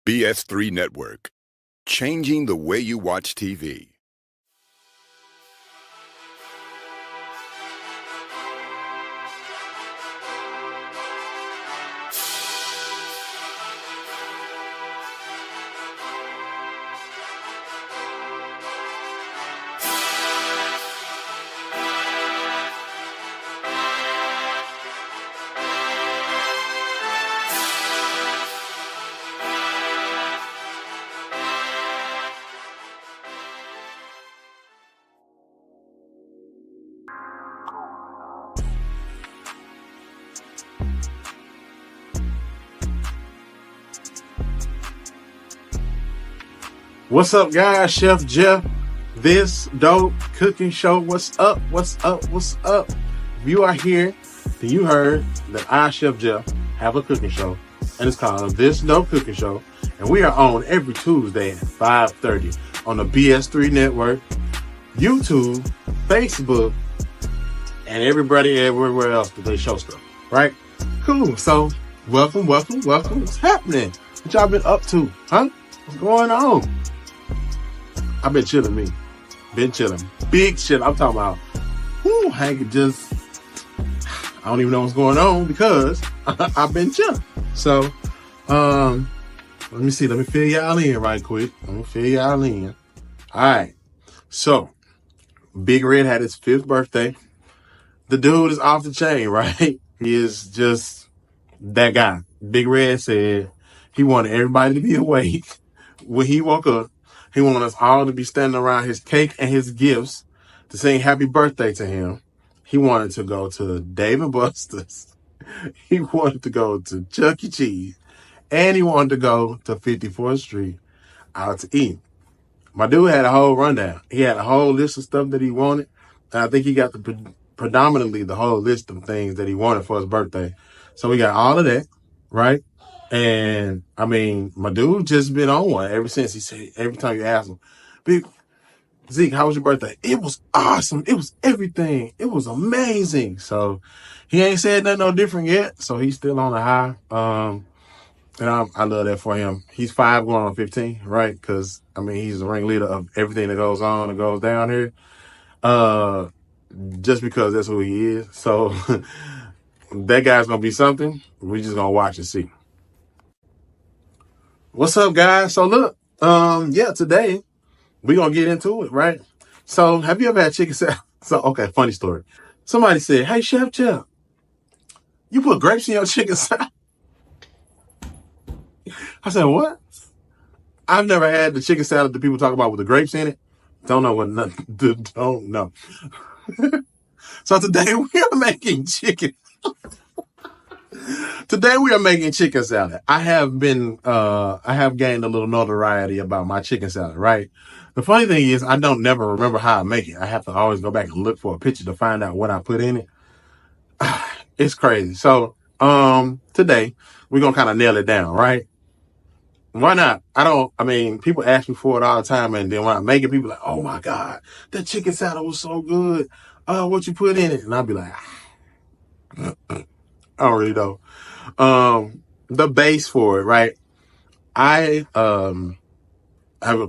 BS3 Network, changing the way you watch TV. What's up, guys? Chef Jeff, this dope cooking show. What's up? What's up? What's up? If you are here, then you heard that I, Chef Jeff, have a cooking show, and it's called This Dope Cooking Show, and we are on every Tuesday at 5:30 on the BS3 Network, YouTube, Facebook, and everybody everywhere else that they show stuff, right? Cool. So, welcome. What's happening? What y'all been up to, huh? What's going on? I've been chilling, me. Been chilling. Big shit. I'm talking about, Hank just, I don't even know what's going on because I've been chilling. So, let me see. Let me fill y'all in right quick. All right. So, Big Red had his 5th birthday. The dude is off the chain, right? He is just that guy. Big Red said he wanted everybody to be awake when he woke up. He wanted us all to be standing around his cake and his gifts to sing happy birthday to him. He wanted to go to Dave & Buster's. He wanted to go to Chuck E. Cheese. And he wanted to go to 54th Street out to eat. My dude had a whole rundown. He had a whole list of stuff that he wanted. And I think he got predominantly the whole list of things that he wanted for his birthday. So we got all of that, right? And I mean, my dude just been on one ever since. He said, every time you ask him, Big Zeke, how was your birthday? It was awesome. It was everything. It was amazing. So he ain't said nothing no different yet. So he's still on the high. And I love that for him. He's 5 going on 15, right? Cause I mean, he's the ringleader of everything that goes on and goes down here. Just because that's who he is. So that guy's gonna be something. We just gonna watch and see. What's up, guys? So look, today we're gonna get into it, right? So have you ever had chicken salad? So, okay, funny story. Somebody said, hey, Chef Jeff, you put grapes in your chicken salad? I said, what? I've never had the chicken salad that people talk about with the grapes in it. Don't know what nothing, don't know. So today we are making chicken. Today we are making chicken salad. I have gained a little notoriety about my chicken salad, right? The funny thing is I don't never remember how I make it. I have to always go back and look for a picture to find out what I put in it. It's crazy. So, today we're going to kind of nail it down, right? Why not? People ask me for it all the time, and then when I make it, people are like, oh my God, that chicken salad was so good. What you put in it? And I'll be like, I don't really know. The base for it, right? Of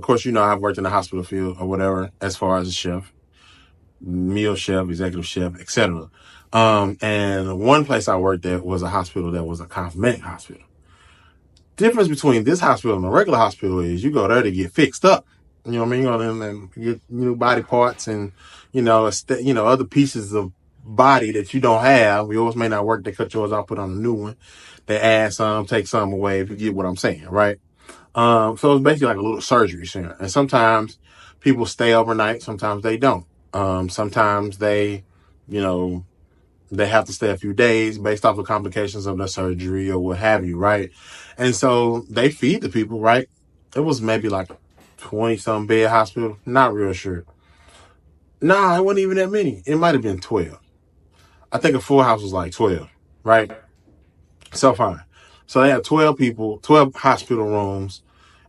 course, I've worked in the hospital field or whatever, as far as a chef, meal chef, executive chef, etc. And one place I worked at was a hospital that was a cosmetic hospital. Difference between this hospital and a regular hospital is you go there to get fixed up. You know what I mean? You go there and get new body parts and, other pieces of body that you don't have. Yours may not work. They cut yours off, put on a new one. They add some, take some away, if you get what I'm saying, right? So it's basically like a little surgery center. And sometimes people stay overnight. Sometimes they don't. Sometimes they have to stay a few days based off the complications of the surgery or what have you, right? And so they feed the people, right? It was maybe like 20-some bed hospital. Not real sure. Nah, it wasn't even that many. It might have been 12. I think a full house was like 12, right? So fine. So they have 12 people, 12 hospital rooms,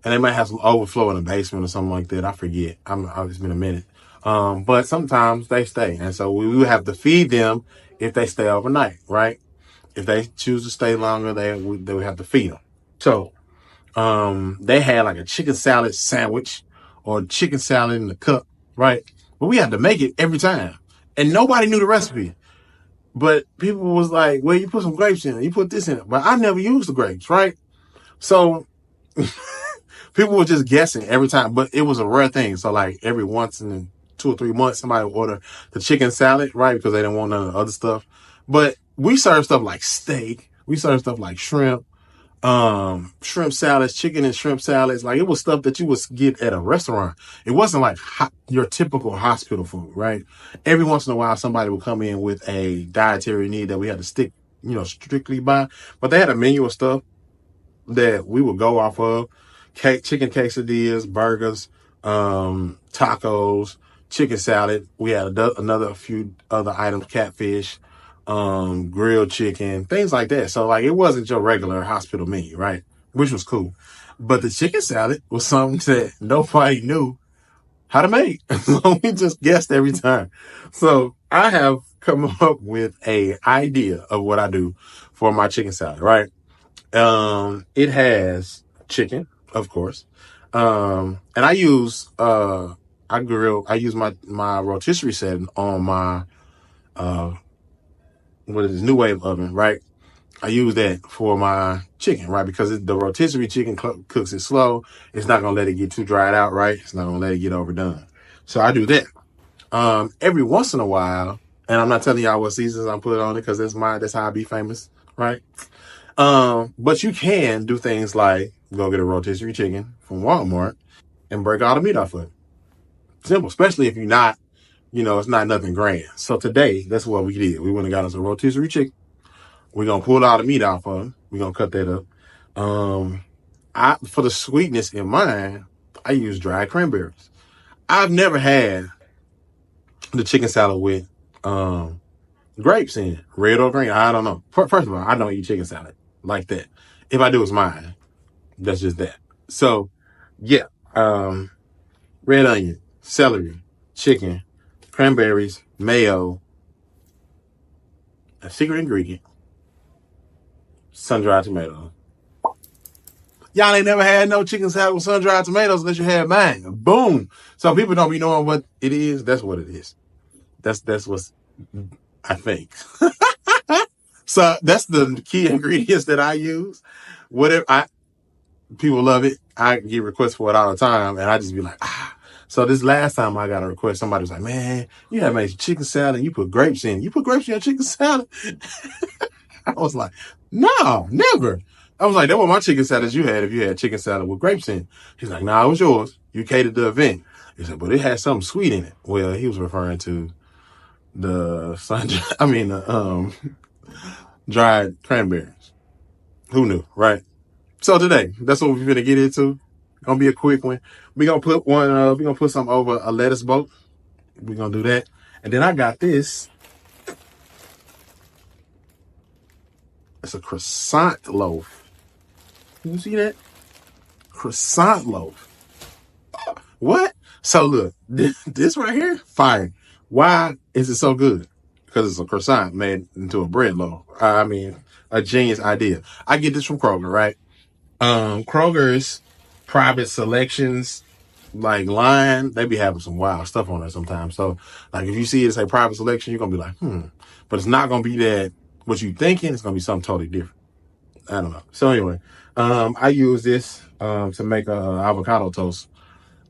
and they might have some overflow in the basement or something like that. I forget. It's been a minute. But sometimes they stay. And so we would have to feed them if they stay overnight, right? If they choose to stay longer, they would have to feed them. So, they had like a chicken salad sandwich or chicken salad in the cup, right? But we had to make it every time. And nobody knew the recipe. But people was like, well, you put some grapes in it, you put this in it. But I never used the grapes, right? So people were just guessing every time, but it was a rare thing. So like every once in 2 or 3 months, somebody would order the chicken salad, right? Because they didn't want none of the other stuff. But we serve stuff like steak. We serve stuff like shrimp salads, chicken and shrimp salads. Like it was stuff that you would get at a restaurant. It wasn't like your typical hospital food, right? Every once in a while, somebody would come in with a dietary need that we had to stick, strictly by. But they had a menu of stuff that we would go off of: chicken quesadillas, burgers, tacos, chicken salad. We had a few other items: catfish, grilled chicken, things like that. So like it wasn't your regular hospital menu, right? Which was cool. But the chicken salad was something that nobody knew how to make. So we just guessed every time. So I have come up with a idea of what I do for my chicken salad, right? It has chicken, of course. And I use my rotisserie setting on my New Wave oven, right? I use that for my chicken, right? Because the rotisserie chicken cooks it slow. It's not gonna let it get too dried out, right? It's not gonna let it get overdone. So I do that. Every once in a while, and I'm not telling y'all what seasons I put on it because that's how I be famous, right? But you can do things like go get a rotisserie chicken from Walmart and break all the meat off of it. Simple, especially if you're not, it's not nothing grand. So today, that's what we did. We went and got us a rotisserie chicken. We're going to pull all the meat off of it. We're going to cut that up. For the sweetness in mine, I use dried cranberries. I've never had the chicken salad with grapes in it, red or green. I don't know. First of all, I don't eat chicken salad like that. If I do, it's mine. That's just that. So, yeah. Red onion, celery, chicken, cranberries, mayo, a secret ingredient, sun-dried tomatoes. Y'all ain't never had no chicken salad with sun-dried tomatoes unless you had mine. Boom. So people don't be knowing what it is. That's what it is. That's what's, I think. So that's the key ingredients that I use. People love it. I get requests for it all the time, and I just be like, So this last time I got a request, somebody was like, man, you have made chicken salad and you put grapes in. You put grapes in your chicken salad? I was like, no, never. I was like, that was my chicken salad you had if you had chicken salad with grapes in. He's like, nah, it was yours. You catered the event. He said, but it had something sweet in it. Well, he was referring to the dried cranberries. Who knew, right? So today, that's what we're gonna get into. Gonna be a quick one. We're gonna put something over a lettuce boat. We're gonna do that. And then I got this. It's a croissant loaf. You see that? Croissant loaf. What? So look, this right here, fire. Why is it so good? Because it's a croissant made into a bread loaf. A genius idea. I get this from Kroger, right? Kroger's private selections, like line, they be having some wild stuff on there sometimes. So like if you see it say private selection, you're gonna be like, but it's not gonna be that what you thinking. It's gonna be something totally different. I don't know. So anyway, I used this to make avocado toast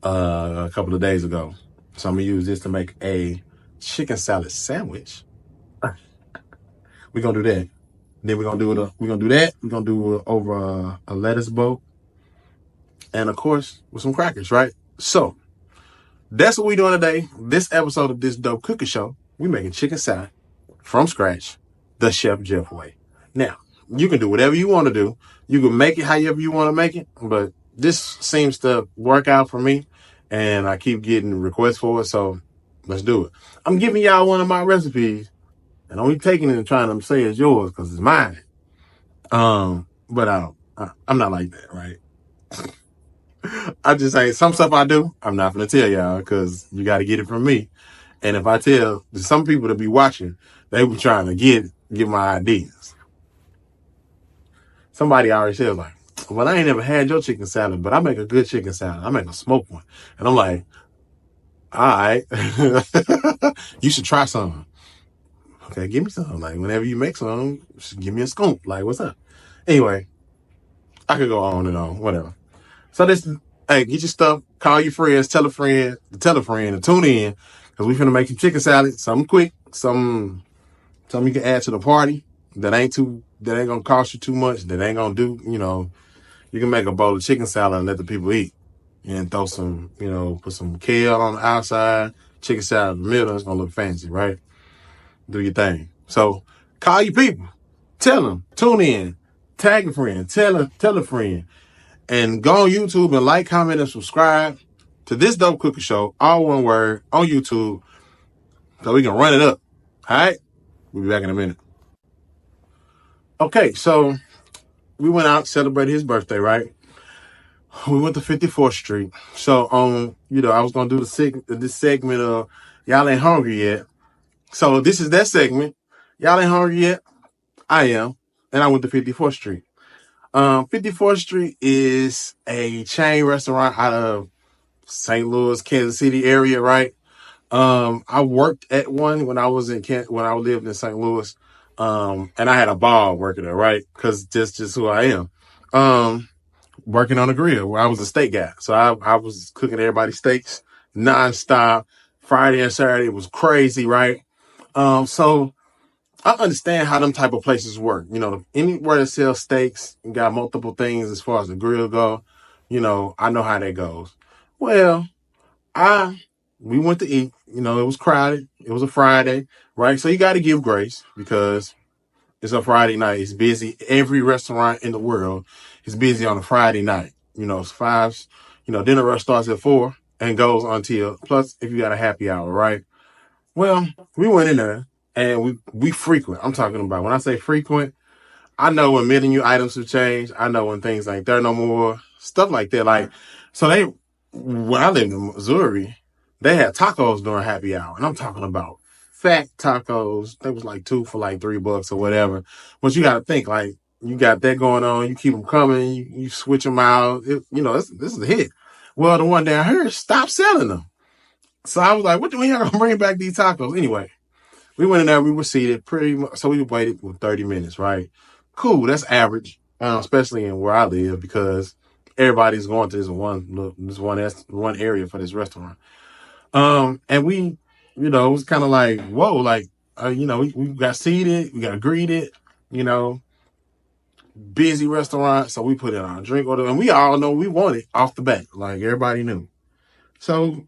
a couple of days ago. So I'm gonna use this to make a chicken salad sandwich. We're gonna do that. Then we're gonna do that. We're gonna do it over a lettuce boat. And of course, with some crackers, right? So that's what we're doing today. This episode of This Dope Cooking Show, we making chicken salad from scratch, the Chef Jeff way. Now, you can do whatever you want to do. You can make it however you want to make it, but this seems to work out for me, and I keep getting requests for it, so let's do it. I'm giving y'all one of my recipes, and I'm taking it and trying to say it's yours because it's mine. But I'm not like that, right? I just say some stuff I do, I'm not going to tell y'all because you got to get it from me. And if I tell some people to be watching, they be trying to get my ideas. Somebody already said like, well, I ain't never had your chicken salad, but I make a good chicken salad. I make a smoked one. And I'm like, all right, you should try some. Okay, give me some. Like, whenever you make some, just give me a scoop. Like, what's up? Anyway, I could go on and on, whatever. So hey, get your stuff, call your friends, tell a friend, to tune in, because we finna make some chicken salad, something quick, something you can add to the party that ain't gonna cost you too much, that ain't gonna do, you can make a bowl of chicken salad and let the people eat. And throw some, put some kale on the outside, chicken salad in the middle. It's gonna look fancy, right? Do your thing. So call your people, tell them, tune in, tag a friend, tell a friend, and go on YouTube and like, comment, and subscribe to This Dope Cooking Show, all one word, on YouTube, so we can run it up. All right? We'll be back in a minute. Okay, so we went out, celebrated his birthday, right? We went to 54th Street. So, I was going to do this segment of Y'all Ain't Hungry Yet. So this is that segment. Y'all ain't hungry yet? I am. And I went to 54th Street. 54th Street is a chain restaurant out of St. Louis, Kansas City area, right? I worked at one when I lived in St. Louis. And I had a ball working there, right? Cause just who I am. Working on a grill where I was a steak guy. So I was cooking everybody's steaks nonstop. Friday and Saturday was crazy, right? So I understand how them type of places work. Anywhere that sells steaks, you got multiple things as far as the grill go. I know how that goes. Well, we went to eat. It was crowded. It was a Friday, right? So you got to give grace because it's a Friday night. It's busy. Every restaurant in the world is busy on a Friday night. It's 5. Dinner rush starts at 4 and goes until, plus if you got a happy hour, right? Well, we went in there and we frequent. I'm talking about, when I say frequent, I know when menu items have changed. I know when things ain't there no more. Stuff like that. Like, so when I lived in Missouri, they had tacos during happy hour. And I'm talking about fat tacos. They was like 2 for like $3 or whatever. But you got to think, like, you got that going on. You keep them coming. You switch them out. This is a hit. Well, the one down here stopped selling them. So I was like, what do we have to bring back these tacos? Anyway, we went in there. We were seated pretty much. So we waited for 30 minutes, right? Cool. That's average, especially in where I live, because everybody's going to this one area for this restaurant. And we, it was kind of like, whoa, like, we got seated, we got greeted, busy restaurant. So we put in our drink order, and we all know we wanted off the bat. Like, everybody knew. So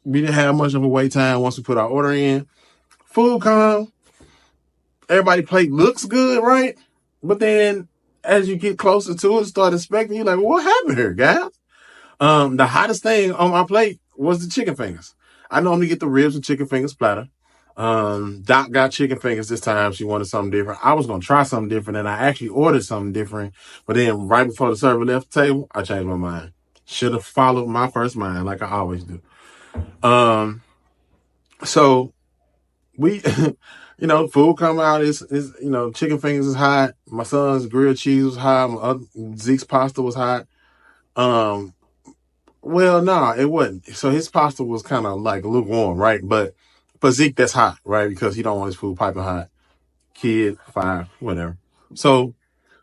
we didn't have much of a wait time once we put our order in. Food come. Everybody plate looks good, right? But then as you get closer to it, start inspecting, you're like, well, what happened here, guys? The hottest thing on my plate was the chicken fingers. I normally get the ribs and chicken fingers platter. Doc got chicken fingers this time. She wanted something different. I was going to try something different, and I actually ordered something different. But then right before the server left the table, I changed my mind. Should have followed my first mind like I always do. So we, food come out, is chicken fingers is hot. My son's grilled cheese was hot. Zeke's pasta was hot. Well, no, it wasn't. So his pasta was kind of like lukewarm, right? But for Zeke, that's hot, right? Because he don't want his food piping hot. Kid, 5, whatever. So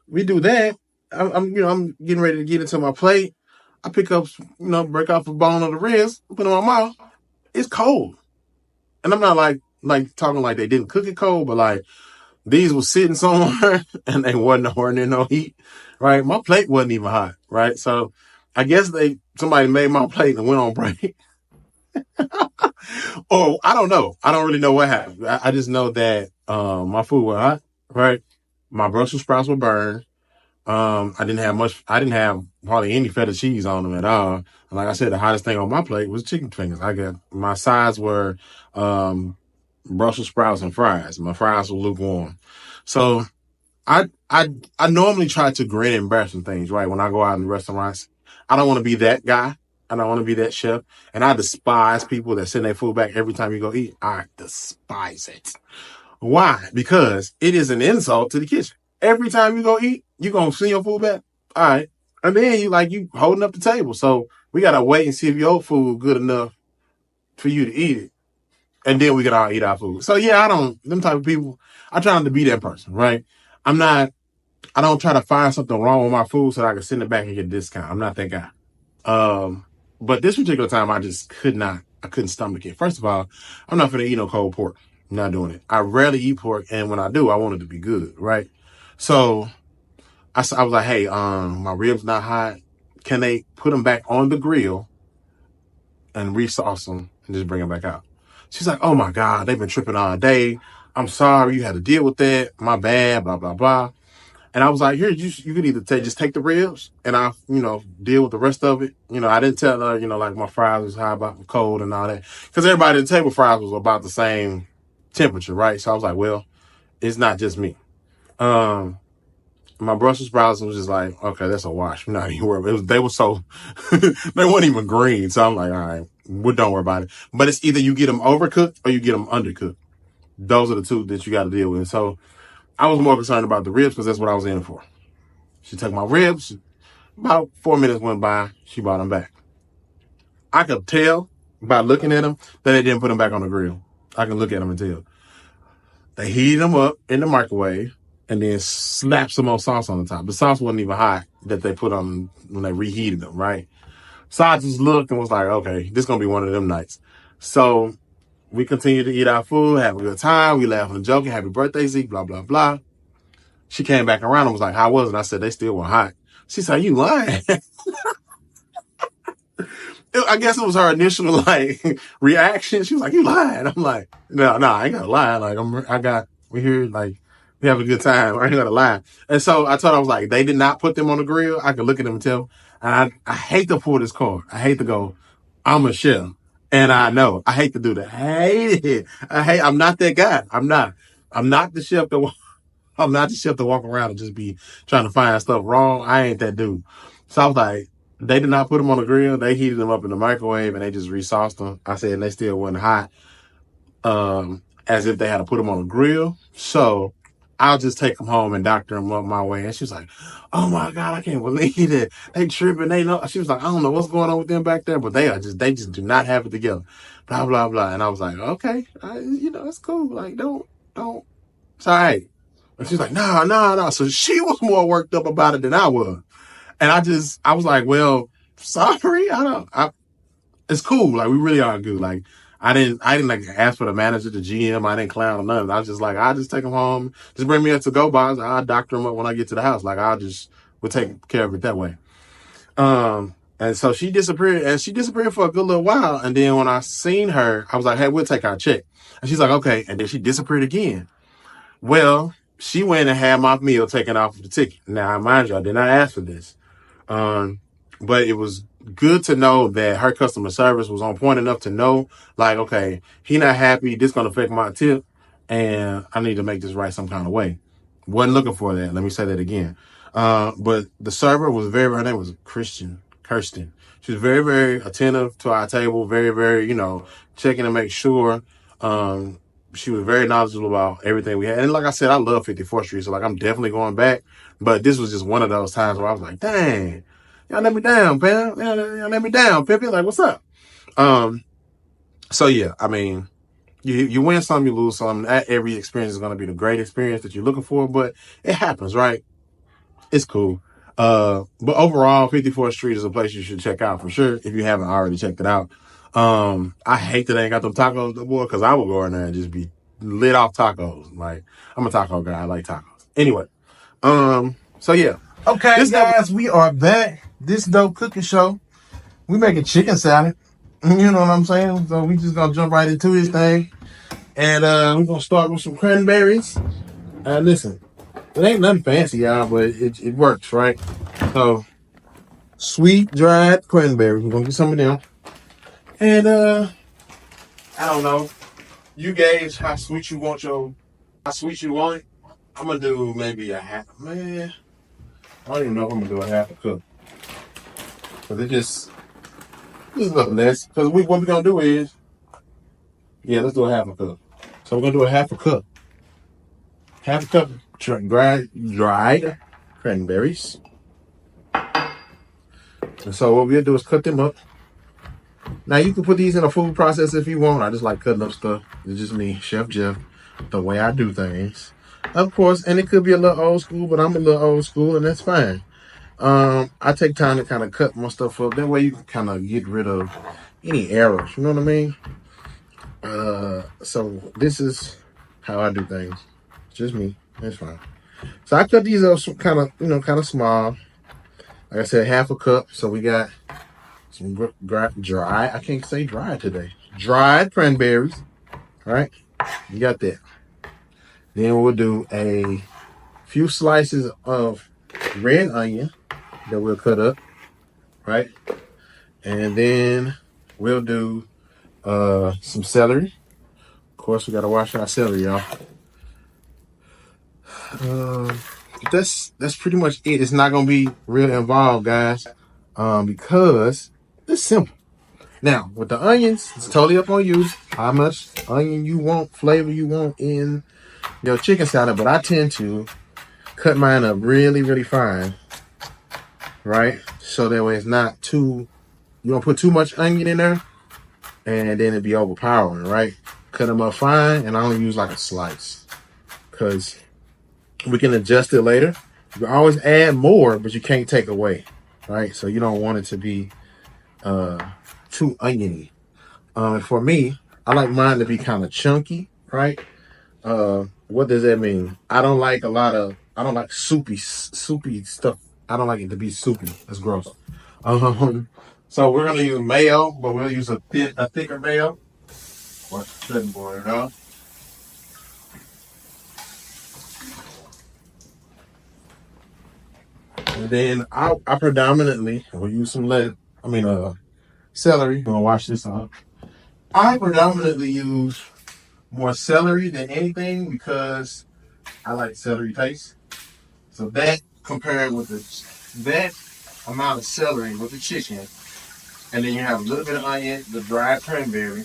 we do that. I'm getting ready to get into my plate. I pick up, break off a bone of the ribs, put it in my mouth. It's cold. And I'm not like talking like they didn't cook it cold, but like these was sitting somewhere and they wasn't nowhere near no heat, right? My plate wasn't even hot, right? So I guess somebody made my plate and went on break. Or I don't know. I don't really know what happened. I just know that my food was hot, right? My Brussels sprouts were burned. I didn't have hardly any feta cheese on them at all. And like I said, the hottest thing on my plate was chicken fingers. My sides were Brussels sprouts and fries. My fries were lukewarm. So I normally try to grin and bear some things, right? When I go out in restaurants, I don't want to be that guy. I don't want to be that chef. And I despise people that send their food back every time you go eat. I despise it. Why? Because it is an insult to the kitchen. Every time you go eat, you're going to send your food back? All right. And then you holding up the table. So we gotta wait and see if your food good enough for you to eat it. And then we can all eat our food. So yeah, them type of people, I try not to be that person, right? I don't try to find something wrong with my food so that I can send it back and get a discount. I'm not that guy. But this particular time, I couldn't stomach it. First of all, I'm not gonna eat no cold pork. I'm not doing it. I rarely eat pork, and when I do, I want it to be good, right? So I was like, hey, my ribs not hot. Can they put them back on the grill and resauce them and just bring them back out? She's like, oh my God, they've been tripping all day. I'm sorry you had to deal with that. My bad, blah, blah, blah. And I was like, here, you could either just take the ribs and I'll, deal with the rest of it. I didn't tell her, like my fries was high about cold and all that. Because everybody at the table fries was about the same temperature, right? So I was like, well, it's not just me. My Brussels sprouts was just like, okay, that's a wash. I'm not even worried. They were so, they weren't even green. So I'm like, all right, don't worry about it. But it's either you get them overcooked or you get them undercooked. Those are the two that you got to deal with. So I was more concerned about the ribs because that's what I was in for. She took my ribs. About 4 minutes went by. She brought them back. I could tell by looking at them that they didn't put them back on the grill. I can look at them and tell. They heated them up in the microwave and then slapped some more sauce on the top. The sauce wasn't even hot that they put on when they reheated them, right? So I just looked and was like, okay, this is going to be one of them nights. So we continued to eat our food, have a good time. We laughing and joking. Happy birthday, Zeke, blah, blah, blah. She came back around and was like, how was it? I said, they still were hot. She said, you lying? I guess it was her initial reaction. She was like, you lying? I'm like, no, I ain't gonna lie. We here, we have a good time. I ain't gonna lie. And so I told her, I was like, they did not put them on the grill. I could look at them and tell. And I hate to pull this card. I hate to go, I'm a chef. And I know, I hate to do that. I hate it. I'm not that guy. I'm not the chef I'm not the chef to walk around and just be trying to find stuff wrong. I ain't that dude. So I was like, they did not put them on the grill. They heated them up in the microwave and they just resauced them. I said, and they still wasn't hot, as if they had to put them on a grill. So I'll just take them home and doctor them up my way. And she was like, oh my God, I can't believe it. They tripping. They know. She was like, I don't know what's going on with them back there, but they just do not have it together. Blah, blah, blah. And I was like, okay, it's cool. Don't. It's all right. And she's like, no. So she was more worked up about it than I was. And I was like, well, sorry. It's cool. We really are good. I didn't ask for the manager, the GM. I didn't clown or nothing. I was just like, I'll just take them home. Just bring me a to-go box. I'll doctor them up when I get to the house. We'll take care of it that way. And so she disappeared for a good little while. And then when I seen her, I was like, hey, we'll take our check. And she's like, okay. And then she disappeared again. Well, she went and had my meal taken off of the ticket. Now, mind you, I did not ask for this. But it was good to know that her customer service was on point enough to know, okay, he not happy. This going to affect my tip. And I need to make this right some kind of way. Wasn't looking for that. Let me say that again. But the server was her name was Kirsten. She was very, very attentive to our table. Very, very, checking to make sure, she was very knowledgeable about everything we had. And like I said, I love 54th Street. So I'm definitely going back. But this was just one of those times where I was like, dang, y'all let me down, Pam. Y'all let me down, Pippy. What's up? So yeah, I mean, you win some, you lose some. Not every experience is going to be the great experience that you're looking for, but it happens, right? It's cool. But overall, 54th Street is a place you should check out for sure if you haven't already checked it out. I hate that they ain't got them tacos no more because I will go in there and just be lit off tacos. I'm a taco guy. I like tacos. Anyway, so yeah. Okay, guys, we are back. This Dope Cooking Show. We making chicken salad. You know what I'm saying? So we just gonna jump right into this thing. And we're gonna start with some cranberries. Listen, it ain't nothing fancy, y'all, but it works, right? So sweet dried cranberries. We're gonna get some of them. And I don't know. You gauge how sweet you want it. I'm gonna do maybe a half. Man, I don't even know if I'm gonna do a half a cup. Cause it just a little less. Cause what we're gonna do is, let's do a half a cup. So we're gonna do a half a cup. Half a cup dried cranberries. And so what we'll do is cut them up. Now you can put these in a food processor if you want. I just like cutting up stuff. It's just me, Chef Jeff, the way I do things. Of course, and it could be a little old school, but I'm a little old school, and that's fine. I take time to kind of cut my stuff up. That way you can kind of get rid of any errors. You know what I mean? So this is how I do things. It's just me. That's fine. So I cut these up kind of small. Like I said, half a cup. So we got some dry. I can't say dry today. Dried cranberries. All right. You got that. Then we'll do a few slices of red onion that we'll cut up. Right. And then we'll do some celery. Of course, we got to wash our celery, y'all. That's pretty much it. It's not gonna be real involved, guys, because it's simple. Now with the onions, it's totally up on you how much onion you want, flavor you want in your chicken salad. But I tend to cut mine up really, really fine, right? So that way it's not too. You don't put too much onion in there, and then it'd be overpowering, right? Cut them up fine, and I only use like a slice, because we can adjust it later. You can always add more, but you can't take away, right? So you don't want it to be too oniony. For me, I like mine to be kind of chunky, right? What does that mean? I don't like soupy stuff. I don't like it to be soupy. That's gross. So we're gonna use mayo, but we'll use a thicker mayo. What's the cutting board, huh? And then I predominantly will use some celery. I'm gonna wash this off. I predominantly use more celery than anything because I like celery taste. So that compared with that amount of celery with the chicken, and then you have a little bit of onion, the dried cranberry,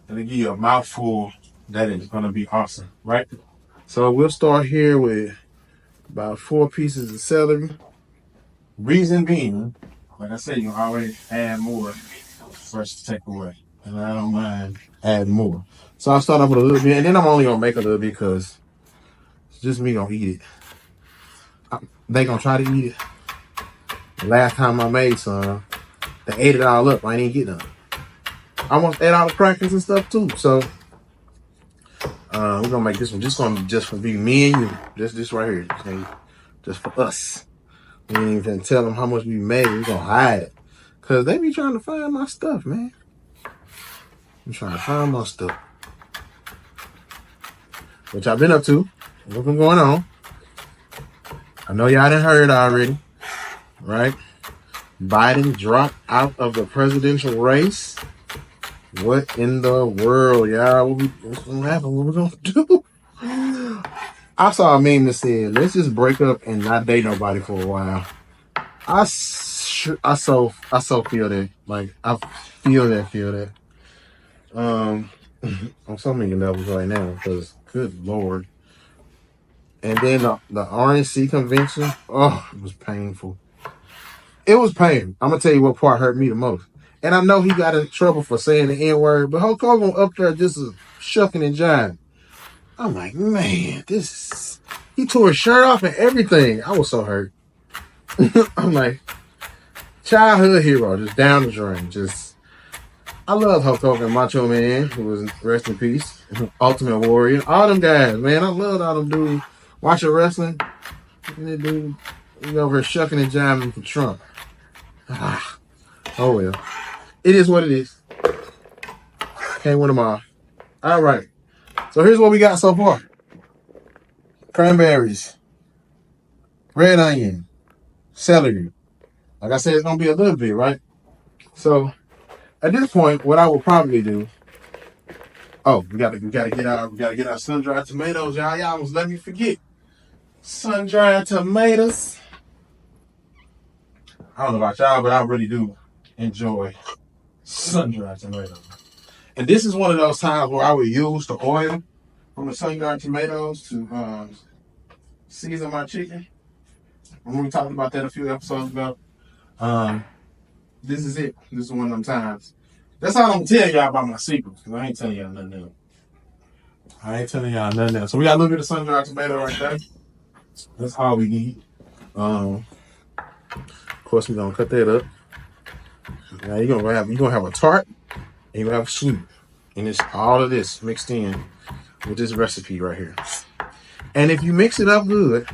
and they give you a mouthful. That is gonna be awesome, right? So we'll start here with about 4 pieces of celery. Reason being, like I said, you can always add more first to take away. And I don't mind adding more. So I'll start off with a little bit, and then I'm only gonna make a little bit because it's just me gonna eat it. They gonna try to eat it. The last time I made some, they ate it all up. I ain't even get none. I almost ate all the crackers and stuff too. So we're gonna make this one just for me and you. This right here. Okay? Just for us. We ain't even tell them how much we made. We're gonna hide it. Cause they be trying to find my stuff, man. I'm trying to find my stuff. Which I've been up to. What's been going on? I know y'all done heard already. Right? Biden dropped out of the presidential race. What in the world, y'all? What's gonna happen? What we gonna do? I saw a meme that said, "Let's just break up and not date nobody for a while." I so feel that. Like I feel that. On so many levels right now, because good Lord. And then the RNC convention, oh, it was painful. It was pain. I'm gonna tell you what part hurt me the most. And I know he got in trouble for saying the N-word, but Hulk Hogan up there just shucking and jiving. I'm like, man, he tore his shirt off and everything. I was so hurt. I'm like, childhood hero, just down the drain. I love Hulk Hogan, Macho Man, who was rest in peace, Ultimate Warrior, all them guys, man. I loved all them dudes watching wrestling. And that dude, over here shucking and jiving for Trump. Oh well. It is what it is. Can't win them all. All right. So here's what we got so far. Cranberries. Red onion. Celery. Like I said, it's going to be a little bit, right? So at this point, what I will probably do. Oh, we gotta get our sun-dried tomatoes, y'all. Y'all almost let me forget. Sun-dried tomatoes. I don't know about y'all, but I really do enjoy sun-dried tomatoes. And this is one of those times where I would use the oil from the sun-dried tomatoes to season my chicken. When we talked about that a few episodes ago. This is it. This is one of them times. That's all I'm gonna tell y'all about my secrets. Cause I ain't telling y'all nothing else. So we got a little bit of sun-dried tomato right there. That's all we need. Of course, we're gonna cut that up. Now you're gonna have a tart and you're gonna have sweet. And it's all of this mixed in with this recipe right here. And if you mix it up good,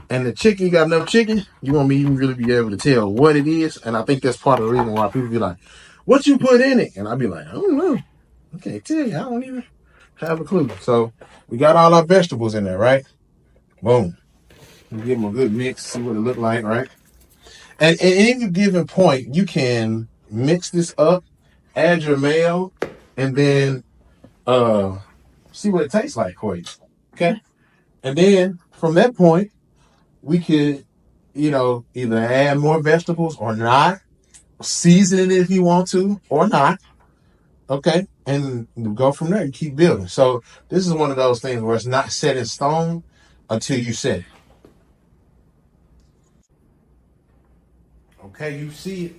and the chicken, you got enough chicken, you won't even really be able to tell what it is. And I think that's part of the reason why people be like, what you put in it? And I'll be like, I don't know. I can't tell you. I don't even have a clue. So we got all our vegetables in there, right? Boom. We give them a good mix, see what it look like, right? And at any given point, you can mix this up, add your mayo, and then see what it tastes like for you. Okay? And then from that point, we could, either add more vegetables or not. Season it if you want to or not. Okay? And go from there. You keep building. So this is one of those things where it's not set in stone until you set it. Okay, you see it.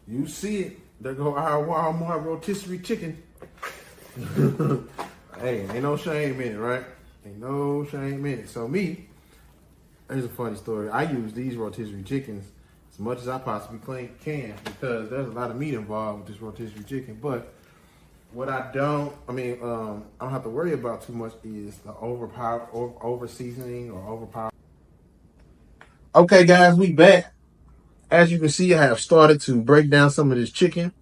You see it. There go our Walmart rotisserie chicken. Hey, ain't no shame in it, right? Ain't no shame in it. So me, here's a funny story. I use these rotisserie chickens as much as I possibly can because there's a lot of meat involved with this rotisserie chicken. But what I don't have to worry about too much is the over seasoning or overpower. Okay, guys, we back. As you can see, I have started to break down some of this chicken.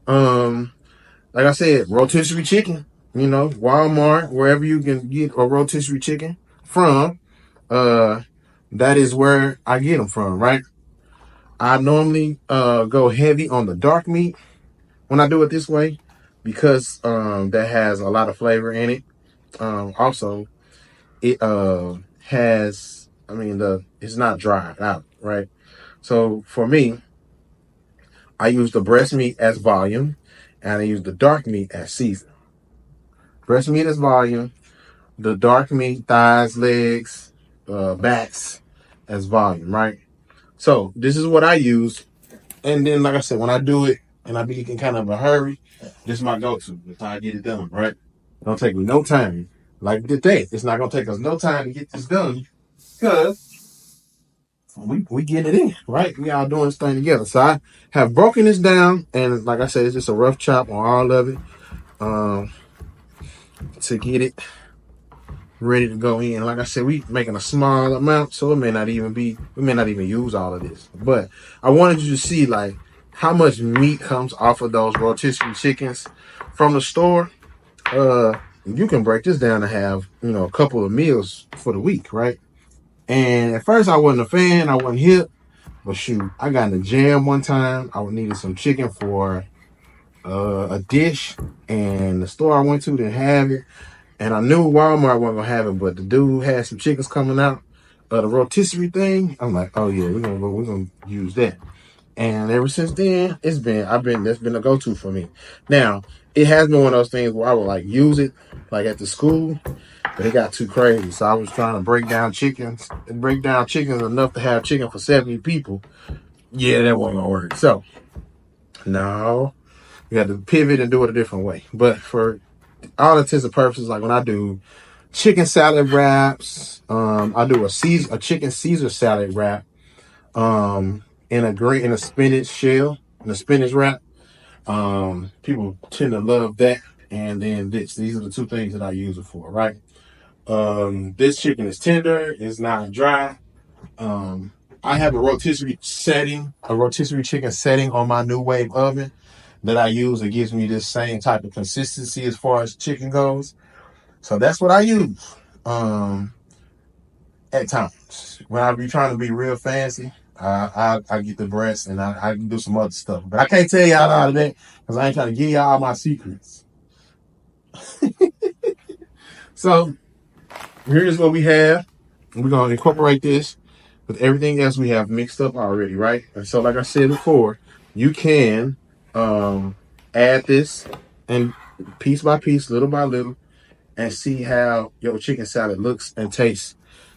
Like I said, rotisserie chicken. Walmart, wherever you can get a rotisserie chicken from, that is where I get them from, right? I normally go heavy on the dark meat when I do it this way because that has a lot of flavor in it. Also, it has, it's not dried out, right? So for me, I use the breast meat as volume and I use the dark meat as season. Breast meat as volume, the dark meat, thighs, legs, backs as volume, right? So this is what I use. And then, like I said, when I do it and I be in kind of a hurry, this is my go-to. That's how I get it done, right? Don't take me no time. Like today, it's not going to take us no time to get this done because we getting it in, right? We all doing this thing together. So I have broken this down, and like I said, it's just a rough chop on all of it to get it ready to go in. Like I said, we making a small amount, so we may not even use all of this. But I wanted you to see like how much meat comes off of those rotisserie chickens from the store. You can break this down to have, a couple of meals for the week, right? And at first I wasn't a fan, I wasn't hip, but shoot, I got in the jam one time. I needed some chicken for a dish, and the store I went to didn't have it. And I knew Walmart wasn't gonna have it, but the dude had some chickens coming out of the rotisserie thing. I'm like, oh yeah, we're gonna use that. And ever since then, that's been a go-to for me. Now, it has been one of those things where I would like use it like at the school, but it got too crazy. So I was trying to break down chickens enough to have chicken for 70 people. Yeah, that wasn't gonna work. So no, we had to pivot and do it a different way. But for all intents and purposes, like when I do chicken salad wraps, I do a chicken Caesar salad wrap, in a spinach shell, in a spinach wrap. People tend to love that. And then these are the two things that I use it for, right? This chicken is tender, it's not dry. I have a rotisserie chicken setting on my New Wave oven that I use. It gives me this same type of consistency as far as chicken goes. So that's what I use. At times when I be trying to be real fancy, I get the breast and I can do some other stuff, but I can't tell y'all all of that because I ain't trying to give y'all all my secrets. So here's what we have. We're gonna incorporate this with everything else we have mixed up already, right? And so, like I said before, you can add this and piece by piece, little by little, and see how your chicken salad looks and tastes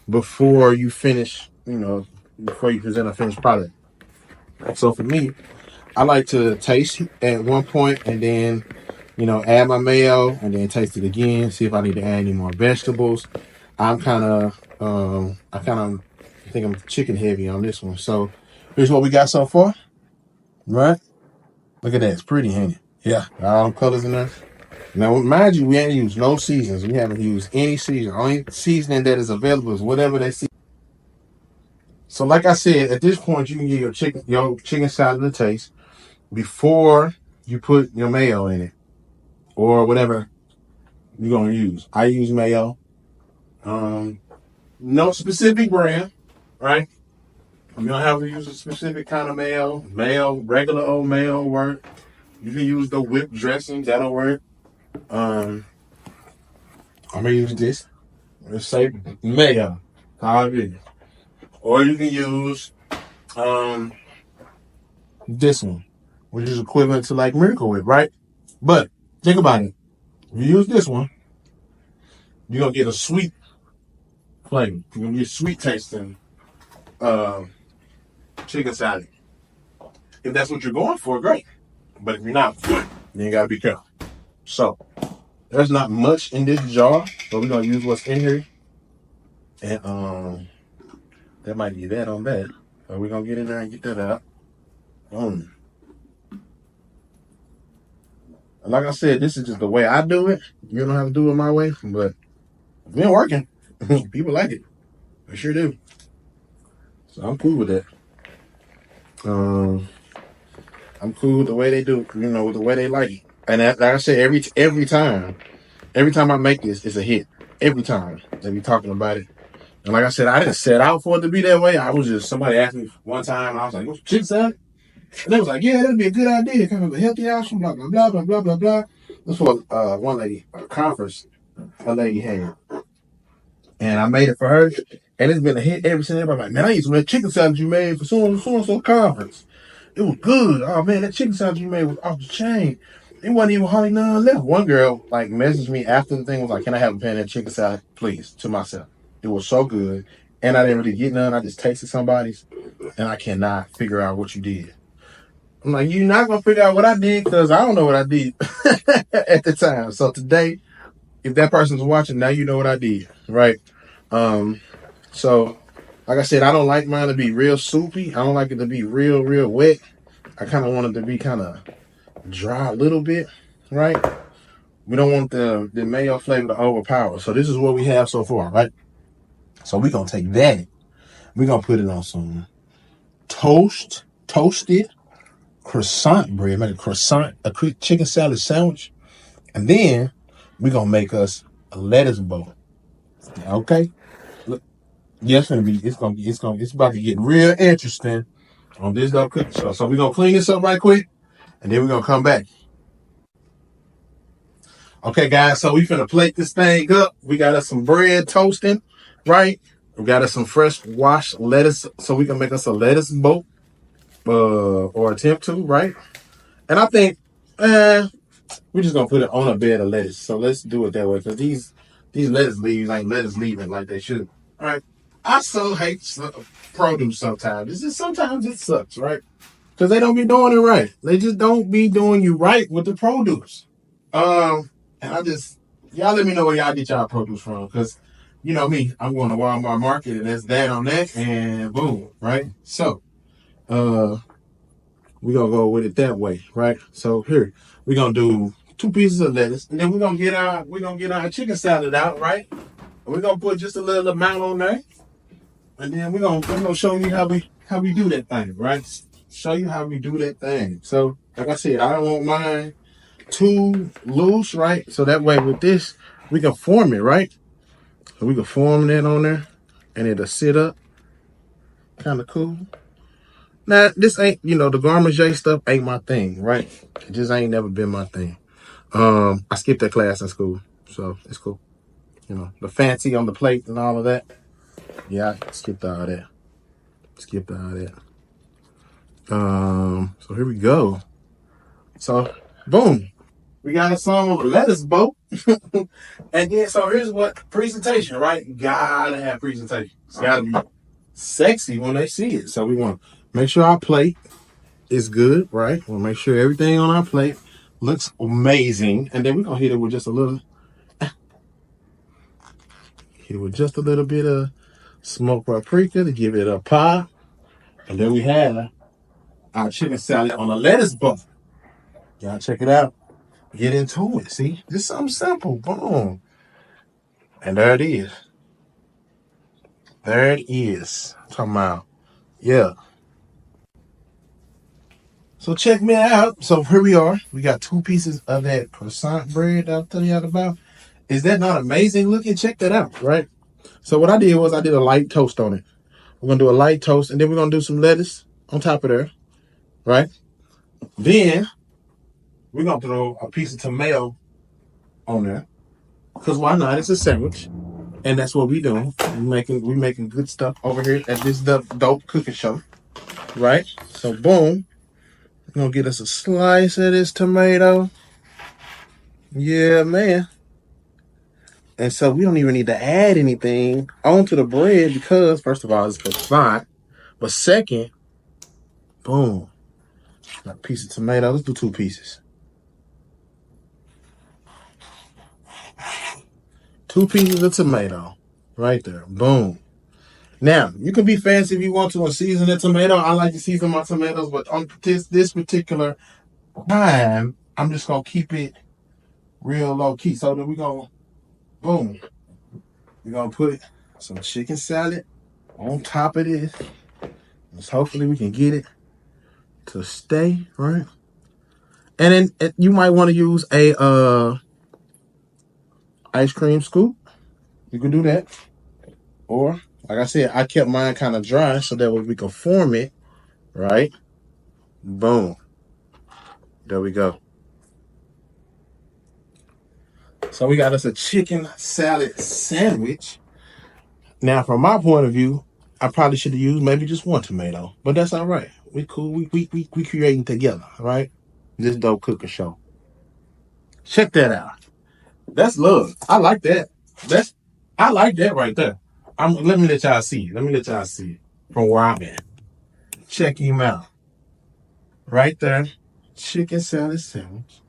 before you finish before you present a finished product. So for me, I like to taste at one point and then, add my mayo and then taste it again, see if I need to add any more vegetables. I think I'm chicken heavy on this one. So here's what we got so far, right? Look at that, it's pretty, ain't it? Yeah, all them colors in there. Now, mind you, we ain't used no seasons. We haven't used any season. Only seasoning that is available is whatever they see. So, like I said, at this point, you can give your chicken salad a taste before you put your mayo in it or whatever you're gonna use. I use mayo. No specific brand, right? You don't have to use a specific kind of mayo. Mayo, regular old mayo work. You can use the whipped dressing, that'll work. I'm gonna use this. Let's say mayo. How it is. Or you can use this one, which is equivalent to like Miracle Whip, right? But think about it. If you use this one, you're gonna get a sweet flavor. You're gonna get sweet tasting chicken salad. If that's what you're going for, great. But if you're not, then you gotta be careful. So there's not much in this jar, so we're gonna use what's in here. And that might be that on that. So we're gonna get in there and get that out. And like I said, this is just the way I do it. You don't have to do it my way, but it's been working. People like it. They sure do. So I'm cool with that. I'm cool with the way they do, with the way they like it. And like I said, every time I make this, it's a hit. Every time they be talking about it. And like I said, I didn't set out for it to be that way. I was just, somebody asked me one time, and I was like, what's chicken salad? And they was like, yeah, that'd be a good idea. Kind of a healthy option, blah, blah, blah, blah, blah, blah, blah. That's what one lady, a conference, a lady had. And I made it for her. And it's been a hit ever since. Everybody like, man, I used some of that chicken salad you made for so conference. It was good. Oh, man, that chicken salad you made was off the chain. It wasn't even hardly none left. One girl, messaged me after the thing, was like, can I have a pan of that chicken salad, please, to myself. It was so good. And I didn't really get none. I just tasted somebody's. And I cannot figure out what you did. I'm like, you're not going to figure out what I did because I don't know what I did at the time. So today, if that person's watching, now you know what I did, right? So, like I said, I don't like mine to be real soupy. I don't like it to be real, real wet. I kind of want it to be kind of dry a little bit, right? We don't want the mayo flavor to overpower. So this is what we have so far, right? So we're going to take that. We're going to put it on some toasted croissant bread. Make a chicken salad sandwich. And then we're going to make us a lettuce bowl. Okay? Look, yes, it's about to get real interesting on this Dope Cooking Show. So we're going to clean this up right quick. And then we're going to come back. Okay, guys, so we finna plate this thing up. We got us some bread toasting, right? We got us some fresh washed lettuce, so we can make us a lettuce boat, or attempt to, right? And I think, we're just gonna put it on a bed of lettuce. So let's do it that way, because these lettuce leaves ain't lettuce leaving like they should. All right. I so hate produce sometimes. Sometimes it sucks, right? Because they don't be doing it right. They just don't be doing you right with the produce. And y'all let me know where y'all get y'all produce from, because you know me, I'm going to Walmart Market and that's that on that, and boom, right? So, we're gonna go with it that way, right? So here, we're gonna do 2 pieces of lettuce, and then we're gonna get our chicken salad out, right? And we're gonna put just a little amount on there, and then we're gonna show you how we do that thing, right? Show you how we do that thing. So, like I said, I don't want mine too loose, right? So that way with this, we can form it, right? So we can form that on there, and it'll sit up, kind of cool. Now, this ain't, the Garde Manger stuff ain't my thing, right? It just ain't never been my thing. I skipped that class in school, so it's cool. The fancy on the plate and all of that. Yeah, I skipped all that. So here we go. So, boom. We got some lettuce boat. And then, so here's what presentation, right? Gotta have presentation. It's gotta be sexy when they see it. So we want to make sure our plate is good, right? We'll make sure everything on our plate looks amazing. And then we're going to hit it with just a little bit of smoked paprika to give it a pop. And then we have our chicken salad on a lettuce bowl. Y'all check it out. Get into it. See, this is something simple. Boom. And there it is. There it is. Talking about, yeah. So check me out. So here we are. We got 2 pieces of that croissant bread that I'm telling you about. Is that not amazing looking? Check that out, right? So what I did was I did a light toast on it. We're going to do a light toast, and then we're going to do some lettuce on top of there, right? Then we're going to throw a piece of tomato on there, because why not? It's a sandwich, and that's what we doing. We making good stuff over here at this dope cooking show, right? So boom, we're going to get us a slice of this tomato. Yeah, man. And so we don't even need to add anything onto the bread because, first of all, it's croissant. But second, boom, got a piece of tomato. Let's do 2 pieces. 2 pieces of tomato right there. Boom. Now, you can be fancy if you want to and season the tomato. I like to season my tomatoes, but on this particular time, I'm just going to keep it real low key. So then we're going to, boom, we're going to put some chicken salad on top of this. And hopefully we can get it to stay, right? And then you might want to use a ice cream scoop. You can do that. Or, like I said, I kept mine kind of dry so that way we can form it, right? Boom. There we go. So we got us a chicken salad sandwich. Now, from my point of view, I probably should have used maybe just 1 tomato, but that's all right. We cool. We creating together, right? This dope cooking show. Check that out. That's love. I like that. I like that right there. Let me let y'all see it. Let me let y'all see it from where I'm at. Check him out. Right there. Chicken salad sandwich.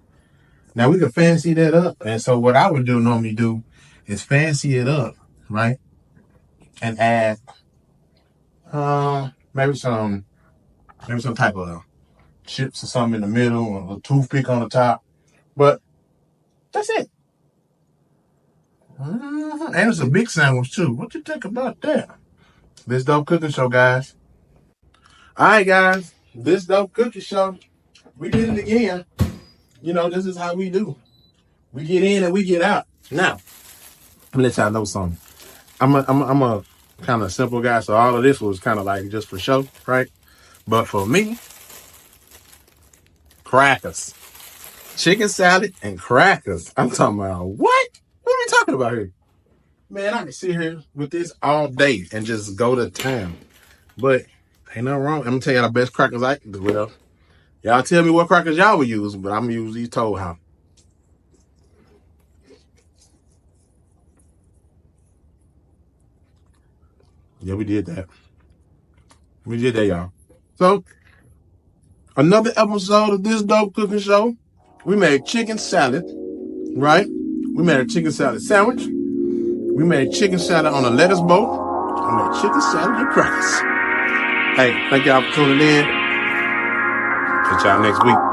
Now we can fancy that up. And so what I would normally do is fancy it up, right? And add maybe some type of chips or something in the middle, or a toothpick on the top. But that's it. And it's a big sandwich too. What you think about that? This dope cooking show, guys. All right, guys. This dope cooking show. We did it again. You know, this is how we do. We get in and we get out. Now, let me let y'all know something. I'm a kind of simple guy, so all of this was kind of like just for show, right? But for me, crackers. Chicken salad and crackers. I'm talking about what? What are we talking about here? Man, I can sit here with this all day and just go to town. But ain't nothing wrong. I'm going to tell you the best crackers I can do. Well, y'all tell me what crackers y'all would use, but I'm going to use these Toll House. Yeah, we did that. We did that, y'all. So, another episode of this dope cooking show. We made chicken salad, right? We made a chicken salad sandwich. We made chicken salad on a lettuce bowl. We made chicken salad and crackers. Hey, thank y'all for tuning in. Catch y'all next week.